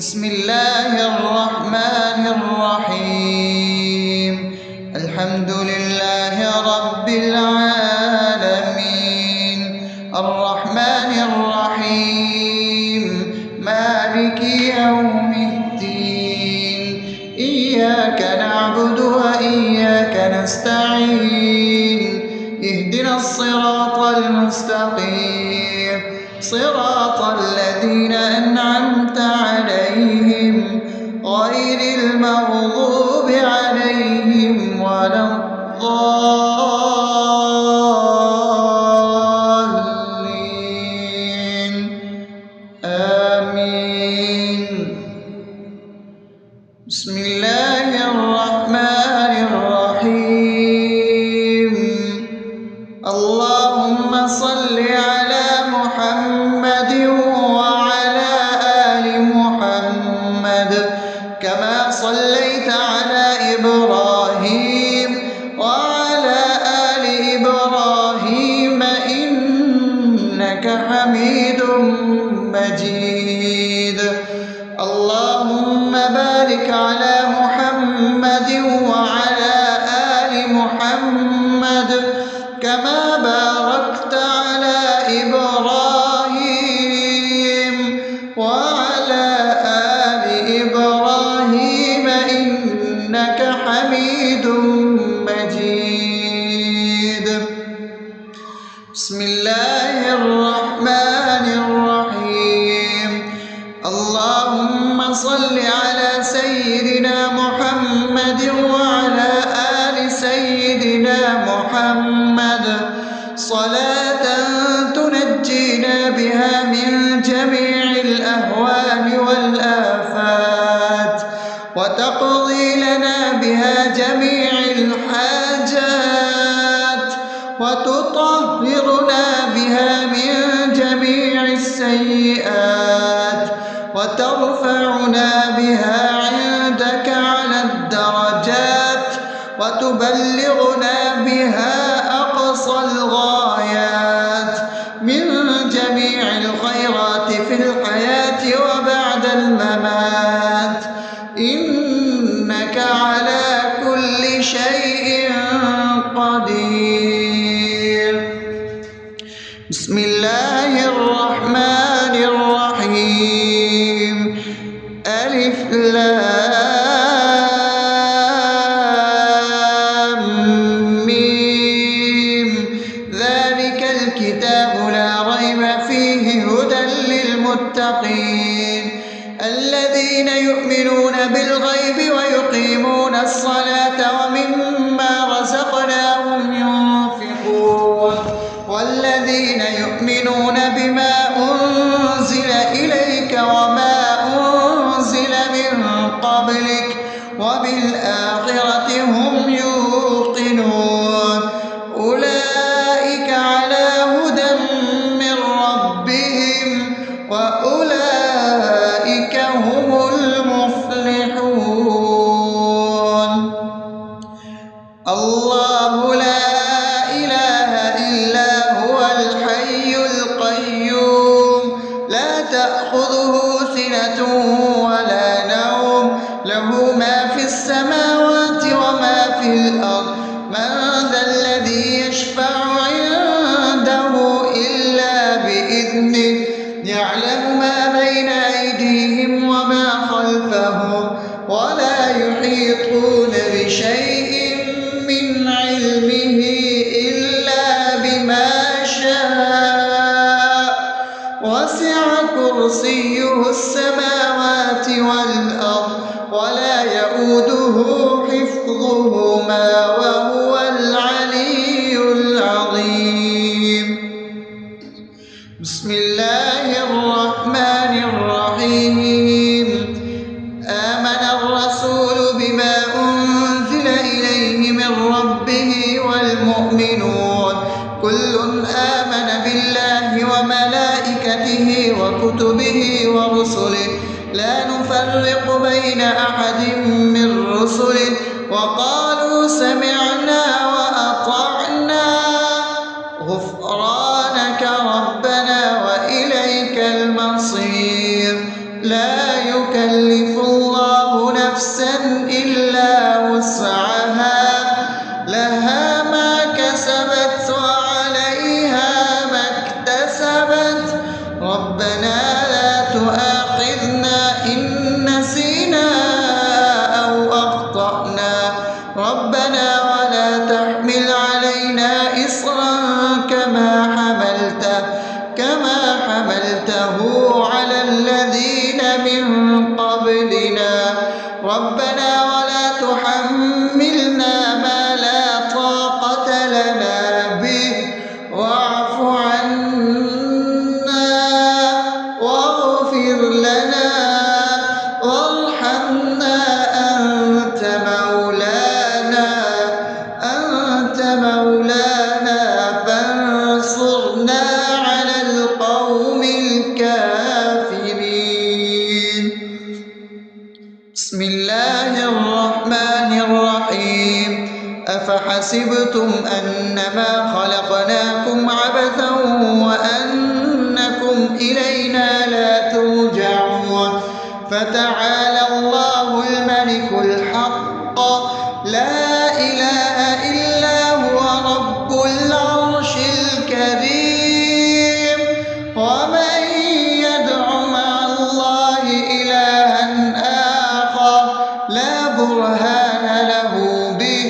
بسم الله الرحمن الرحيم. الحمد لله رب العالمين، الرحمن الرحيم، مالك يوم الدين. إياك نعبد وإياك نستعين، اهدنا الصراط المستقيم، صراط الذين أنعمت عليهم غير المغضوب عليهم ولا الضالين. آمين. بسم الله الرحمن الرحيم. اللهم صل على محمد وعلى آل محمد كما صليت على إبراهيم وعلى آل إبراهيم إنك حميد مجيد. اللهم بارك على محمد وعلى آل محمد كما باركت على إبراهيم وعلى آل إبراهيم إنك حميد مجيد. بسم الله الرحمن الرحيم. اللهم صل على سيدنا محمد وعلى آل سيدنا محمد صلاة تنجينا بها من جميع الأهوال والآفات، وتقضي لنا بها جميع الحاجات، وتطهرنا بها من جميع السيئات، وترفعنا بها عندك على الدرجات، وتبلغنا بها أقصى الغايات من جميع الخيرات في الحياة وبعد الممات، إنك على كل شيء قدير. بسم الله الرحمن الرحيم. ألف لام ميم. ذلك الكتاب لا ريب فيه هدى للمتقين الذين يؤمنون بالغيب ويقيمون الصلاة ومما رزقناهم ينفقون والذين يؤمنون بما أنزل إليك وما أنزل من قبلك وبالآخرة هم يوقنون أولئك على هدى من ربهم وأولئك هم المفلحون. الله لا إله إلا هو الحي القيوم لا تأخذه سنة ولا نوم له ما في السماوات وما في الأرض. من ذا الذي يشفع عنده إلا بإذنه يعلم ما بين أيديهم وما خلفهم ولا يحيطون بشيء من علمه إلا بما شاء وسع كرسيه السماوات والأرض ولا يؤوده حفظهما وهو العلي العظيم. بسم الله الرحمن الرحيم. آمن الرسول بما أنزل إليه من ربه والمؤمنون كل آمن بالله وملائكته وكتبه ورسله لا نفرق بين أحد من رسله وقالوا سمعنا وأطعنا غفرانك ربنا وإليك المصير. لا يكلف يكلف الله نفسا إلا وسعها لها ما كسبت وعليها ما اكتسبت ربنا لا تؤاخذنا إن نسينا أو أخطأنا ربنا ولا تحمل علينا إصرا كما حملته على الذين من قبلنا ربنا ولا تحملنا ما لا طاقة لنا به واعف عنا واغفر لنا وارحمنا أنت مولانا فانصرنا على القوم الكافرين. بسم الله الرحمن الرحيم أفحسبتم أنما خلقناكم عبثا وأنكم إلينا لا ترجعون فتعالى الله الملك الحق لا إله إلا هو رب العرش الكريم ومن يدع مع الله إلها آخر لا برهان له به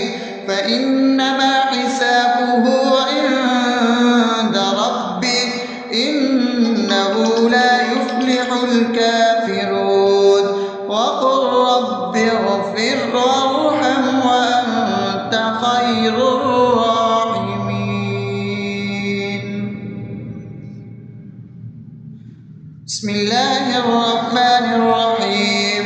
فإنما حسابه عند ربه إنه لا يفلح الكافرون وقل رب اغفر وارحم وأنت خير الراحمين. بسم الله الرحمن الرحيم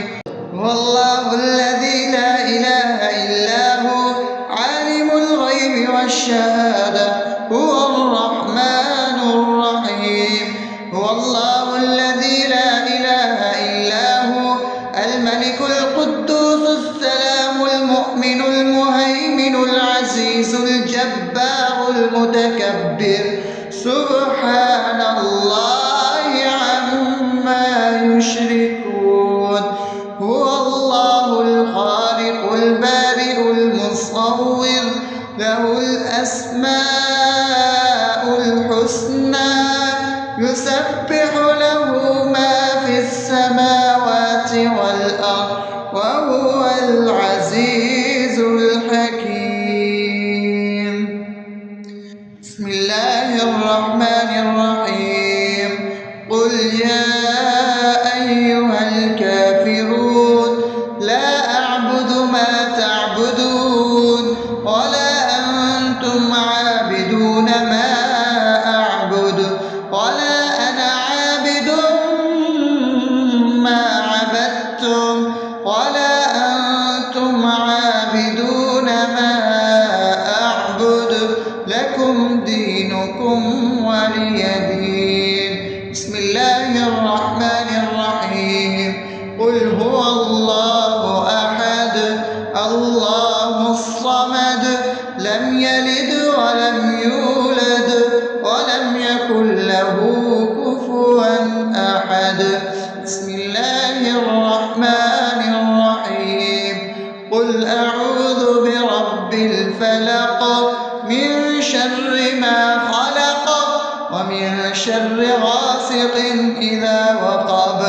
هو الله الذي لا إله إلا هو عالم الغيب والشهادة هو الرحمن الرحيم هو الله الذي لا إله إلا هو الملك القدوس السلام المؤمن المهيمن العزيز الجبار المتكبر سبحان الله عما يشركون هو الله الخالق البارئ المصور له الأسماء الحسنى يسبح له ما في السماوات والأرض وهو العزيز الحكيم. بسم الله الرحمن الرحيم قل يا أيها الكافرون لا أعبد ما تعبدون ولا أنتم عابدون ما أعبد ولا أنا عابد ما عبدتم ولا أنتم عابدون ما أعبد لكم دينكم ولي دين. بسم الله الرحمن الرحيم قل هو الله أحد الله الصمد لم يلد ولم يولد ولم يكن له كفوا أحد. بسم الله الرحمن الرحيم قل أعوذ برب الفلق من شر ما خلق ومن شر غاسق إذا وقب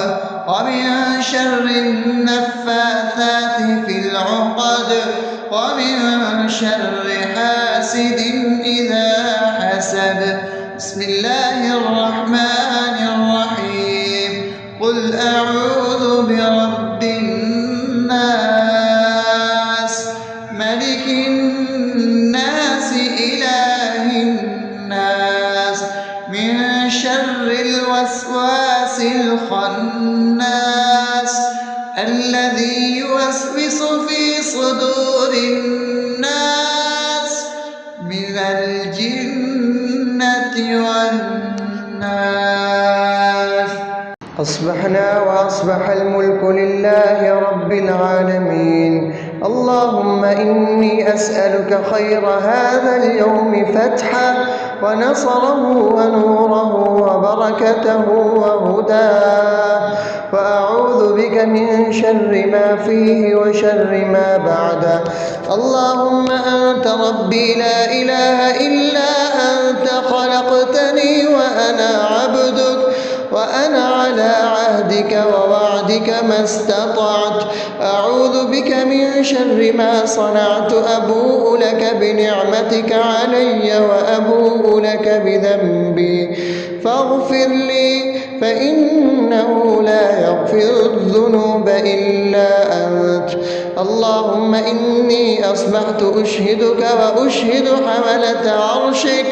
ومن شر النفاثات في العقد ومن شر حاسد إذا حسد. بسم الله الرحمن الرحيم قل أعوذ برب الناس ملك الناس إله الناس من شر الوسواس الخناس الذي يوسوس في صدور الناس من الجنة والناس. أصبحنا وأصبح الملك لله رب العالمين. اللهم إني أسألك خير هذا اليوم فتحه ونصره ونوره وبركته وهداه، وأعوذ بك من شر ما فيه وشر ما بعده. اللهم أنت ربي لا إله إلا أنت، خلقتني وأنا عبدك، وأنا على عهدك ووعدك ما استطعت. أعوذ بك من شر ما صنعت، أبوء لك بنعمتك علي وأبوء لك بذنبي، فاغفر لي فإنه لا يغفر الذنوب إلا أنت. اللهم إني أصبحت أشهدك وأشهد حملة عرشك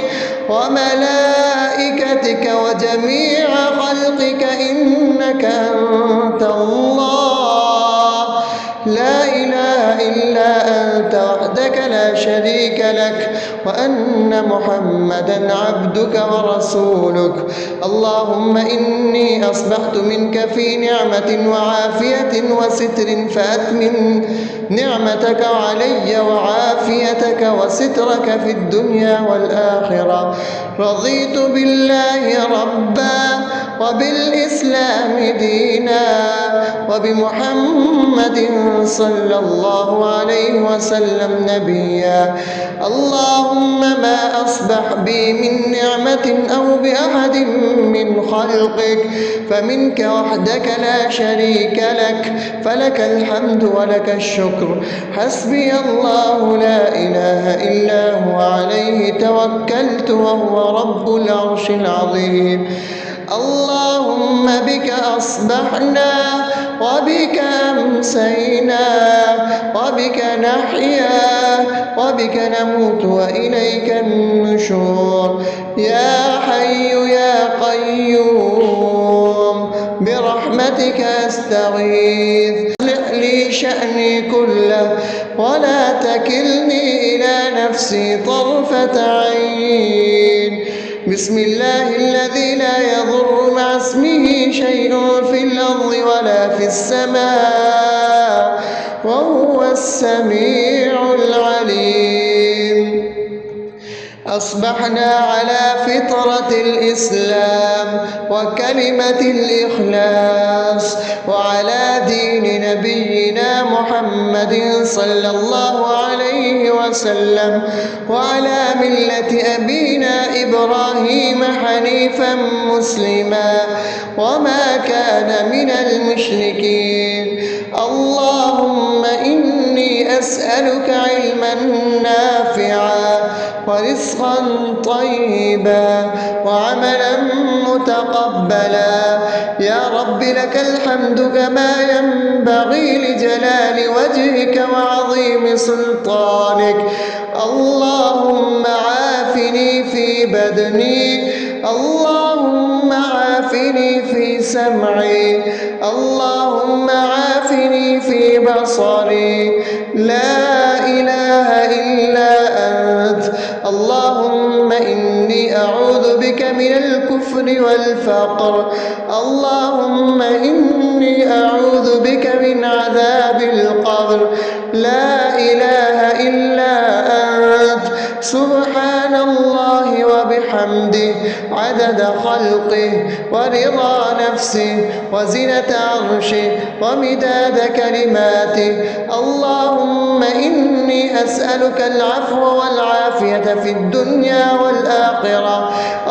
وملائكتك وجميع خلقك إنك أنت الله، لا إله إلا أنت وحدك لا شريك لك، وأن محمدا عبدك ورسولك. اللهم إني أصبحت منك في نعمة وعافية وستر، فأتمم نعمتك علي وعافيتك وسترك في الدنيا والآخرة. رضيت بالله ربا وبالإسلام دينا وبمحمد صلى الله عليه وسلم نبيا. اللهم ما أصبح بي من نعمة أو بأحد من خلقك فمنك وحدك لا شريك لك، فلك الحمد ولك الشكر. حسبي الله لا إله إلا هو، عليه توكلت وهو رب العرش العظيم. اللهم بك أصبحنا وبك أمسينا وبك نحيا وبك نموت وإليك النشور. يا حي يا قيوم برحمتك أستغيث، أصلح لي شأني كله ولا تكلني إلى نفسي طرفة عين. بسم الله الذي لا يضر مع اسمه شيء في الأرض ولا في السماء وهو السميع العليم. أصبحنا على فطرة الإسلام وكلمة الإخلاص وعلى دين نبينا محمد صلى الله عليه وسلم وعلى ملة أبينا إبراهيم حنيفا مسلما وما كان من المشركين. اللهم إني أسألك علما نافعا ورزقا طيبا وعملا متقبلا. يا رب لك الحمد كما ينبغي لجلال وجهك وعظيم سلطانك. اللهم عافني في بدني، اللهم عافني في سمعي، اللهم عافني في بصري. لا إله إلا أنت. اللهم إني أعوذ بك من الكفر والفقر. اللهم إني أعوذ بك من عذاب القبر. لا إله إلا أنت. سبحان الله وبحمده عدد خلقه ورضا نفسه وزنة عرشه ومداد كلماته. اللهم إني أسألك العفو والعافية في الدنيا والآخرة.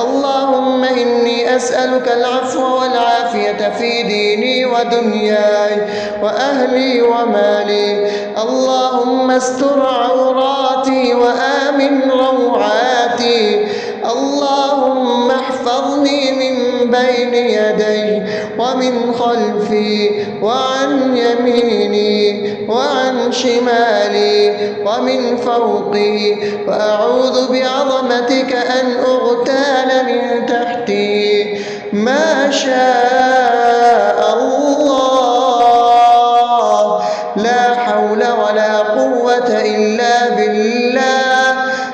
اللهم إني أسألك العفو والعافية في ديني ودنياي وأهلي ومالي. اللهم استر عوراتي وآمن روعاتي. اللهم احفظني من بين يدي ومن خلفي وعن يميني وعن شمالي ومن فوقي، وأعوذ بعظمتك أن أغتال من تحتي. ما شاء الله، لا حول ولا قوة إلا بالله.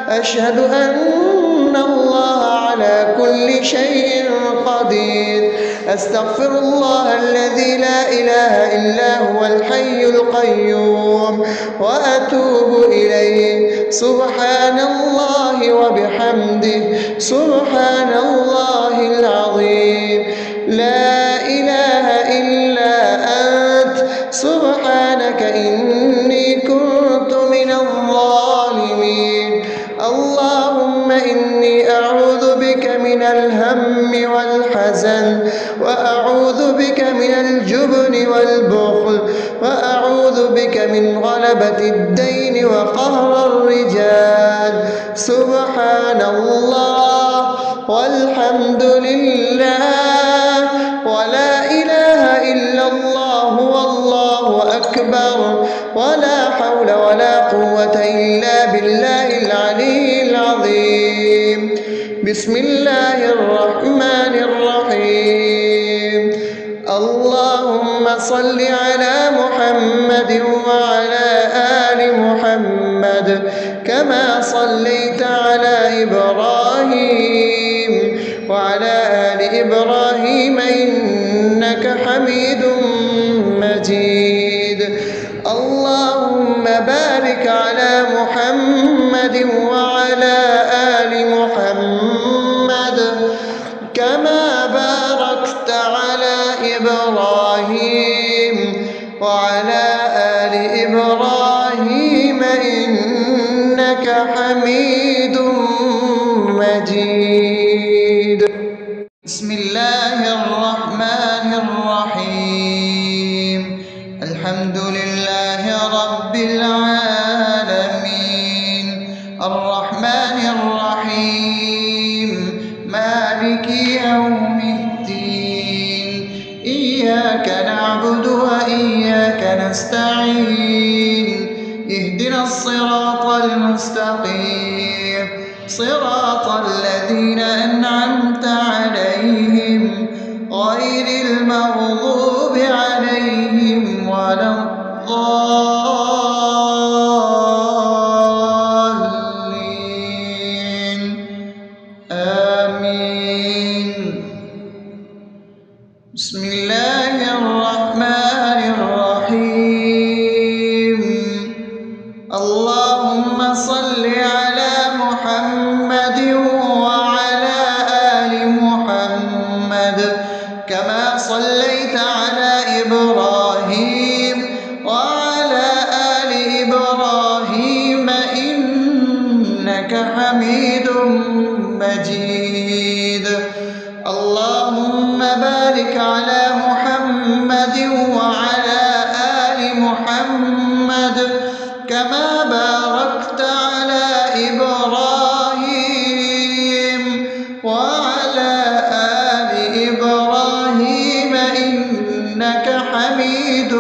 أشهد أن الله على كل شيء قدير. أستغفر الله الذي لا إله إلا هو الحي القيوم وأتوب إليه. سبحان الله وبحمده سبحان الله العظيم. لا إله إلا أنت سبحانك إني كنت من الظالمين. اللهم إني أعوذ بك من الهم والحزن، وأعوذ بك من الجبن والبخل، وأعوذ بك من غلبة الدين وقهر الرجال. سبحان الله والحمد لله ولا إله إلا الله والله أكبر ولا حول ولا قوة إلا بالله العلي العظيم. بسم الله الرحمن الرحيم. اللهم صل على محمد وعلى آل محمد كما صليت على إبراهيم وعلى آل إبراهيم إنك حميد مجيد. اللهم بارك على محمد وعلى آل محمد كما باركت على إبراهيم وعلى آل إبراهيم إنك حميد مجيد. بسم الله الرحمن الرحيم. الحمد لله رب العالمين الرحمن الرحيم مالك يوم الدين. إياك نعبد وإياك نستعين. اهدنا الصراط المستقيم صراط الذين أنعمت عليهم غير المغضوب عليهم ولا الضالين. آمين. بسم الله الرحمن الرحيم. اللهم صل على محمد وعلى آل محمد كما صليت على إبراهيم وعلى آل إبراهيم إنك حميد مجيد. اللهم بارك على محمد وعلى آل محمد كما باركت على إبراهيم وعلى آل إبراهيم إنك حميد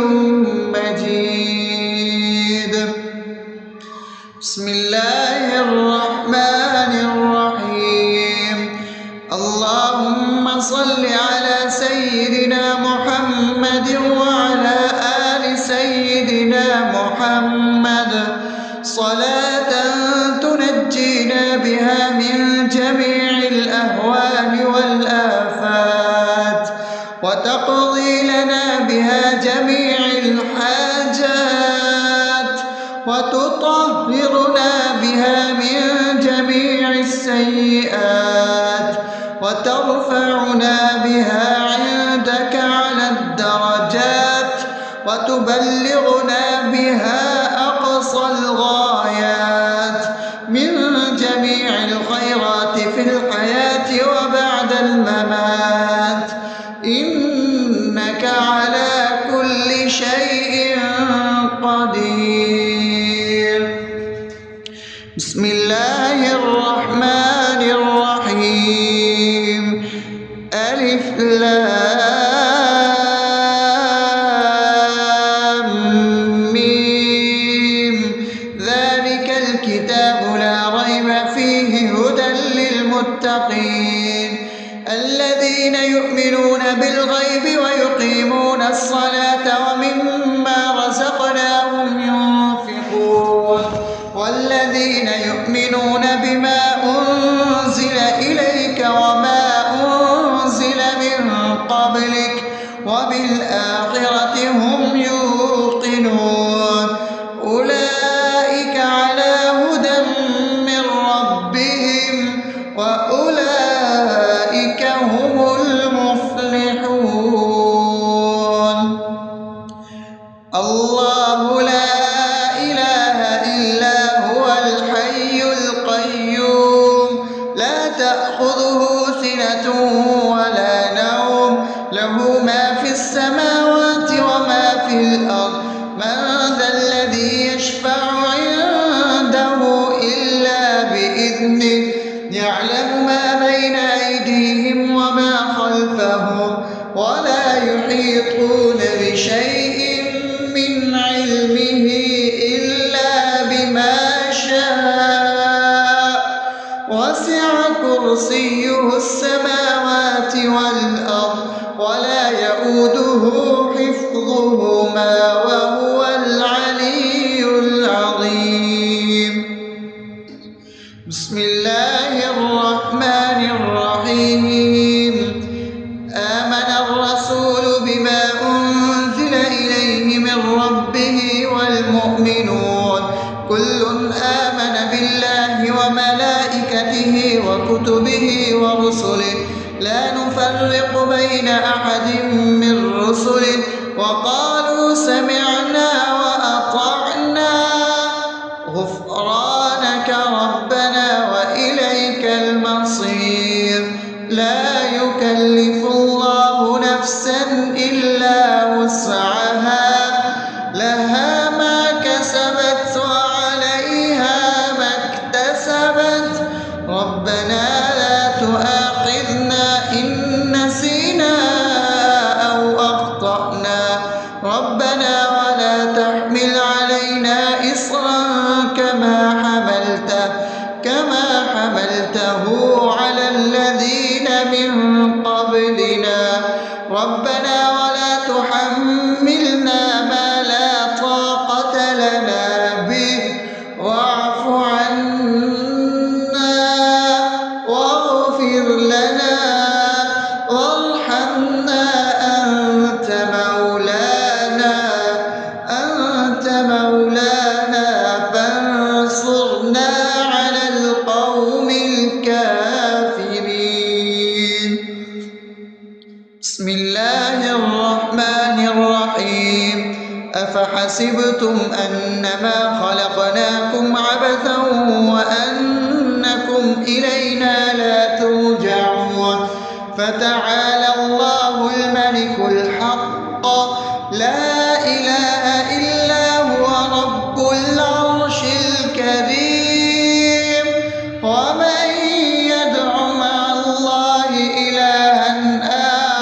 مجيد. بسم الله الرحمن الرحيم. اللهم صل على سيدنا محمد وعلى آل سيدنا محمد صلاة تنجينا بها من جميع الأهوال والآفات وتقضي لنا بها جميع الحاجات وتطهرنا بها من جميع السيئات وترفعنا بها عندك على الدرجات وتبلغنا بها أقصى الغايات من جميع الخيرات في الحياة وبعد الممات إنك على كل شيء قدير. بسم الله الرحمن الرحيم. ألف لام ميم. ذلك الكتاب لا ريب فيه هدى للمتقين الذين يؤمنون بالغيب ويقيمون الصلاة ومما رزقناهم الله لا إله إلا هو الحي القيوم لا تأخذه سنة ولا نوم له ما في السماوات وما في الأرض من ذا الذي يشفع عنده إلا بإذنه يعلم ما بين أيديهم وما خلفهم ولا يحيطون بشيء من علمه إلا بما شاء وسع كرسيه السماوات والأرض ولا يئوده حفظهما وهو العلي العظيم بسم الله الرحمن الرحيم آمن الرسول بما أنزل إليه من ربه والمؤمنون كل آمن بالله وملائكته وكتبه ورسله لا نفرق بين أحد من رسله وقالوا سمعنا وأطعنا غفرانك ربنا وإليك المصير لا يكلف الله نفسا إلا وسعها لها ما كسبت وعليها ما اكتسبت ربنا لا تؤاخذنا إن نسينا أو أخطأنا ربنا ولا تحمل علينا إصرا كما حملته على الذين من قبلنا ربنا ولا تحملنا ما لا طاقة لنا به واعف عنا واغفر لنا وارحمنا أنت مولانا فانصرنا على القوم الكافرين بسم الله الرحمن الرحيم أفحسبتم أنما خلقناكم عبثا وأنكم إلينا لا ترجعون فتعالى الله الملك الحق لا إله إلا هو رب العرش الكريم ومن يدع مع الله إلها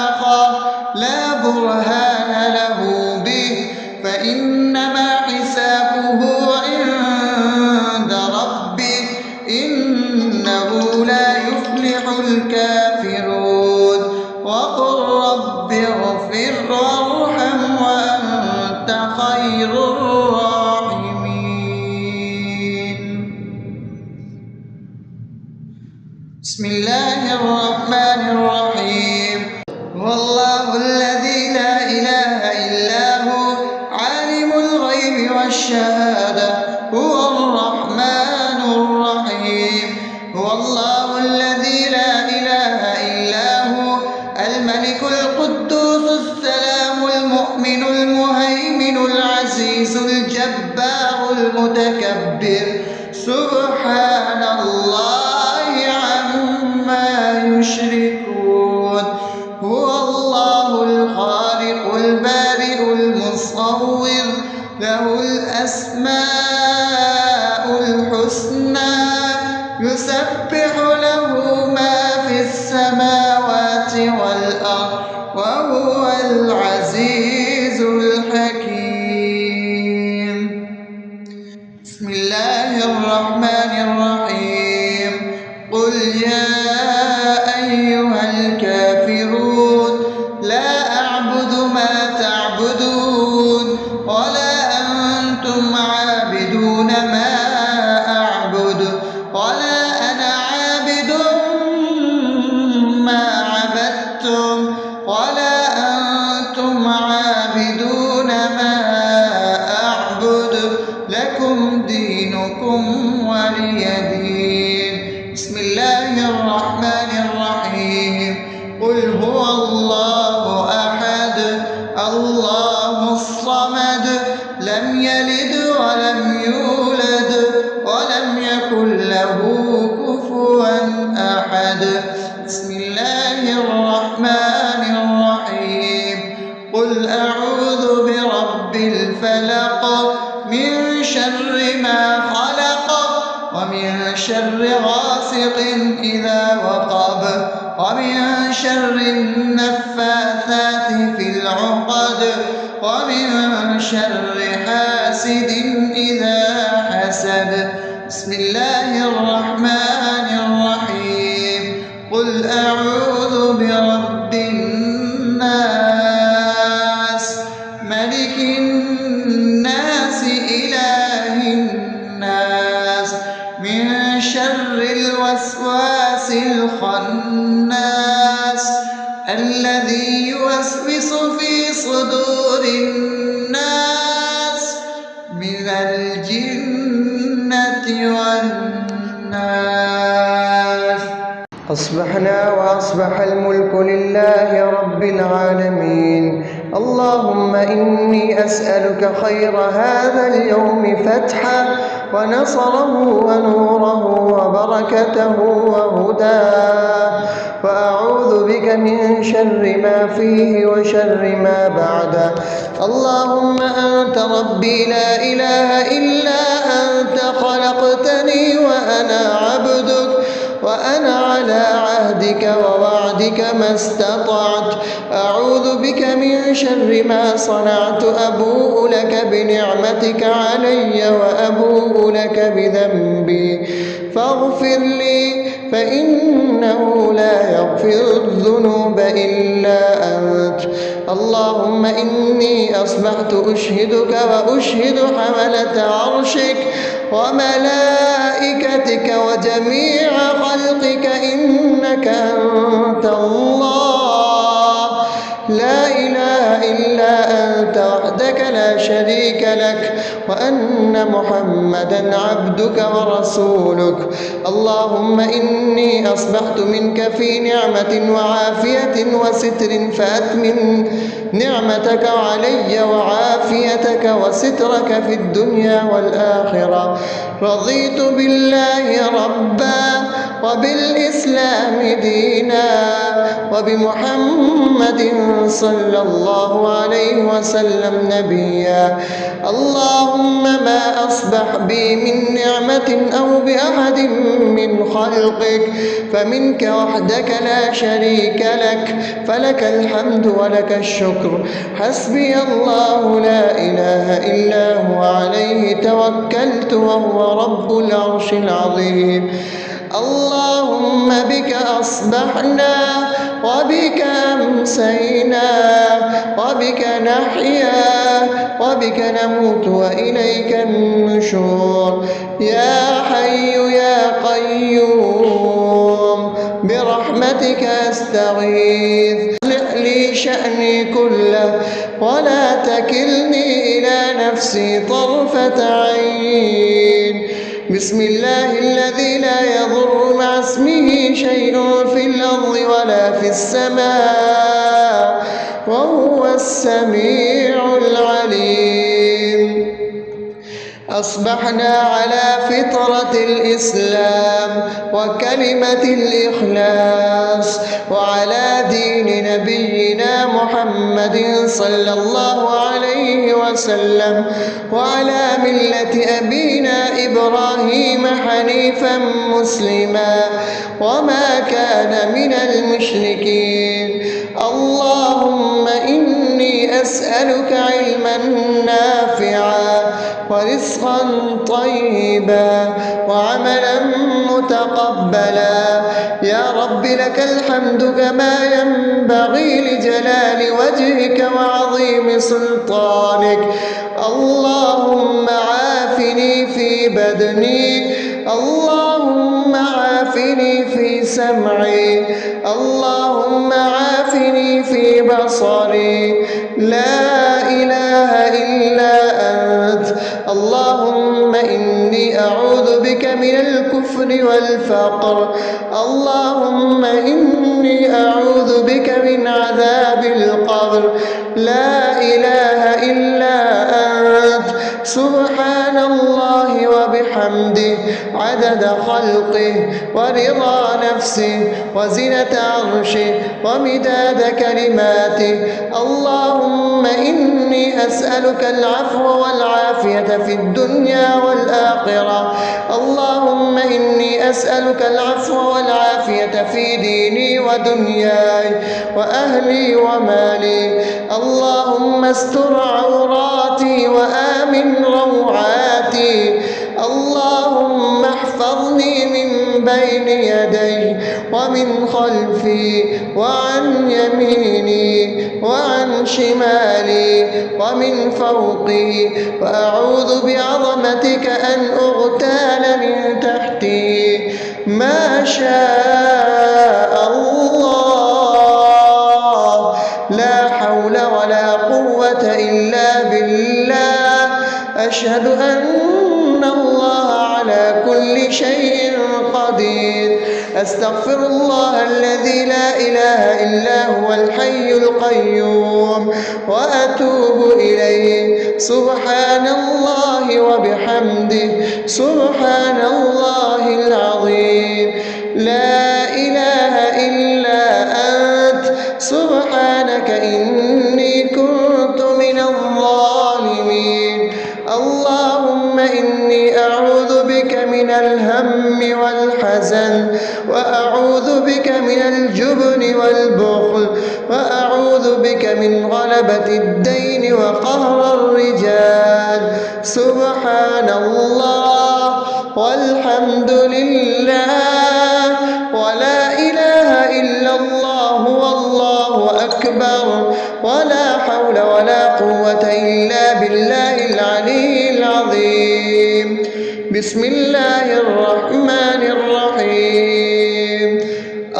آخر لا برهان له به فإنما حسابه عند ربه إنه لا يفلح الكافرون وقل رب اغفر وارحم وأنت خير الراحمين بسم الله الرحمن الرحيم هو الله الذي لا إله إلا هو عالم الغيب والشهادة هو الرحمن الرحيم هو الله الذي لا إله إلا هو الملك القدوس السلام المؤمن المهيمن العزيز الجبار المتكبر سبحان الله عما يشركون هو الله الخالق البارئ المصور له الأسماء الحسنى يسبح له ما في السماوات والأرض وهو العزيز الحكيم بسم الله الرحمن الرحيم قل يا أيها الكافرون لا أعبد ما تعبدون ولا أنتم عابدون ما أعبد ولا أنا عابد ما عبدتم ولا أنتم عابدون ما أعبد لكم دينكم ولي دين بسم الله الرحمن الرحيم قل هو الله أحد الله الصمد لم يلد ولم يولد ولم يكن له كفوا أحد. بسم الله الرحمن الرحيم. قل أعوذ برب الفلق من شر ما خلق ومن شر غاسق إذا وقب ومن شر النفاثات في العقد ومن شر حاسد إذا حسد. بسم الله الرحمن الرحيم. قل أعوذ برب الناس ملك الناس إله الناس من شر الوسواس الخناس الذي يوسوس في صدور الناس من الجنة والناس. أصبحنا وأصبح الملك لله رب العالمين. اللهم إني أسألك خير هذا اليوم فتحه ونصره ونوره وبركته وهداه، وأعوذ بك من شر ما فيه وشر ما بعده. اللهم أنت ربي لا إله إلا أنت، خلقتني وأنا عبدك وأنا على عهدك ووعدك ما استطعت. أعوذ بك من شر ما صنعت. أبوء لك بنعمتك علي وأبوء لك بذنبي فاغفر لي، فإنه لا يغفر الذنوب إلا أنت. اللهم إني أصبحت أشهدك وأشهد حملة عرشك وملائكتك وجميع خلقك إنك أنت الله لا إله إلا أنت وحدك لا شريك لك، وأن محمدا عبدك ورسولك. اللهم إني أصبحت منك في نعمة وعافية وستر، فأتمم نعمتك علي وعافيتك وسترك في الدنيا والآخرة. رضيت بالله ربا وبالإسلام دينا وبمحمد صلى الله عليه وسلم نبيا. اللهم ما أصبح بي من نعمة أو بأحد من خلقك فمنك وحدك لا شريك لك، فلك الحمد ولك الشكر. حسبي الله لا إله إلا هو عليه توكلت وهو رب العرش العظيم. اللهم بك أصبحنا وبك أمسينا وبك نحيا وبك نموت وإليك النشور. يا حي يا قيوم برحمتك أستغيث. أصلح لي شأني كله ولا تكلني إلى نفسي طرفة عين. بسم الله الذي لا يضر مع اسمه شيء في الأرض ولا في السماء وهو السميع العليم. أصبحنا على فطرة الإسلام وكلمة الإخلاص وعلى دين نبينا محمد صلى الله عليه وسلم وعلى ملة أبينا إبراهيم حنيفا مسلما وما كان من المشركين. اللهم إني أسألك علما نافعا ورزقا طيبا وعملا متقبلا. يا رب لك الحمد كما ينبغي لجلال وجهك وعظيم سلطانك. اللهم عافني في بدني، اللهم عافني في سمعي، اللهم عافني في بصري. لا إله إلا أنت. اللهم إني أعوذ بك من الكفر والفقر. اللهم إني أعوذ بك من عذاب القبر. لا إله إلا أنت. سبحان الله وبحمده عدد خلقه ورضا نفسه وزنة عرشه ومداد كلماته. اللهم إني أسألك العفو والعافية في الدنيا والآخرة. اللهم إني أسألك العفو والعافية في ديني ودنياي وأهلي ومالي. اللهم استر عوراتي وآمن روعاتي. اللهم احفظني من بين يدي ومن خلفي وعن يميني وعن شمالي ومن فوقي، وأعوذ بعظمتك أن أغتال من تحتي. ما شاء الله، لا حول ولا قوة إلا بالله. أشهد أن الله على كل شيء قدير. أستغفر الله الذي لا إله إلا هو الحي القيوم وأتوب إليه. سبحان الله وبحمده سبحان الله العظيم. لا إله إلا أنت سبحانك إني كنت من الظالمين. اللهم إني أعوذ بك من الهم والحزن، وأعوذ بك من الجبن والبخل، وأعوذ بك من غلبة الدين وقهر الرجال. سبحان الله والحمد لله ولا إله إلا الله والله أكبر، ولا حول ولا قوة إلا بالله العلي العظيم. بسم الله الرحمن الرحيم.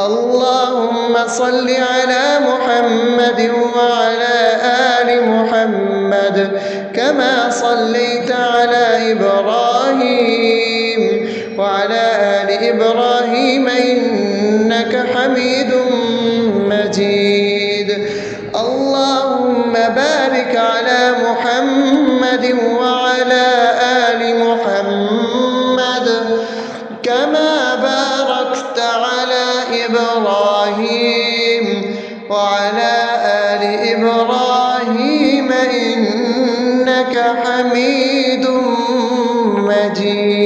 اللهم صل على محمد وعلى آل محمد كما صليت على إبراهيم وعلى آل إبراهيم إنك حميد مجيد. اللهم بارك على محمد وعلى آل محمد كما باركت على إبراهيم وعلى آل إبراهيم إنك حميد مجيد.